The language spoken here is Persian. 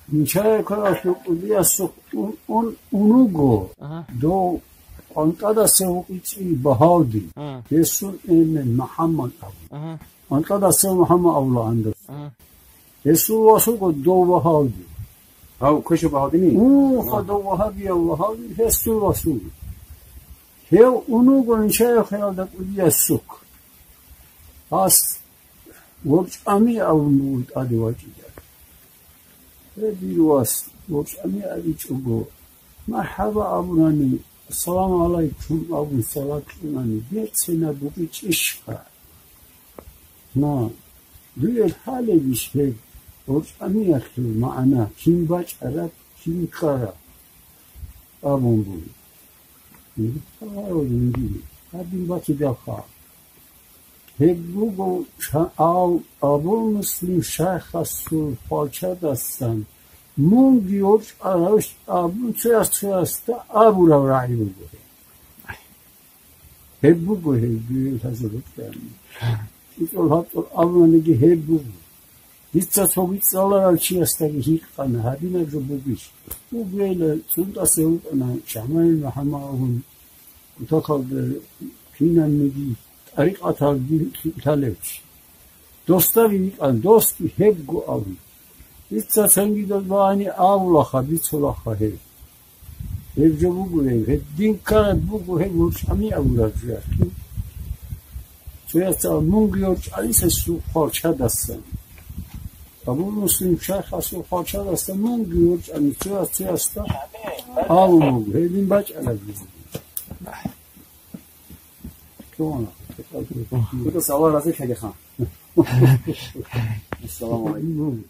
میشه کلاش بودی از اونو گو دو آنقدر سوقیتی بهادی رسول این محمد ابو آنقدر سو محمد اولا اندر رسول واسو گو دو بهادی او کشو بهادی نی او خدا وهابی وهابی رسول واسو هیو اونو گو میشه خیال بودی از سوک پس ورچامی اون بود ادواجی بیرواست ورچامی ادیچو مرحبا ابونانی السلام علیکم ابو صلات کنانی بیت سینه بگی چشقه نه دوی حالی بیشه ورچامی اخی معنا کیم باچ عرب کیم کارا ابون بود او دیندی هدیم باچی دخواه هگو ابو مسلم شیخ هستو پاچه دستن مون دیورش آراش ابو چه است ابو را رای بگه هگو گو هگو تزرد کنی ایتول هات ابو نگی هگو هیچ توبیت سالار چی است که هیچ کنه هدی نجو بگیش او بیل چون دسته او کنه شمای محمد اون کتاکال پینن میگی اریک آتال تالش دوستی دوستی هگو ابو هیچ سنگی داد وانی آولا خبیت سلا خواهی هرجو بگویم هدین کارت بگو هگوش امی ابورا جوید توی تا منگیوش علیس سو خارچه دستن ابو مسلم شیخ سو خارچه دستن منگیوش امی توی تا آو مگو هدین بچ علیه کوانا تو سوال رازی خیلی خان السلام علیکم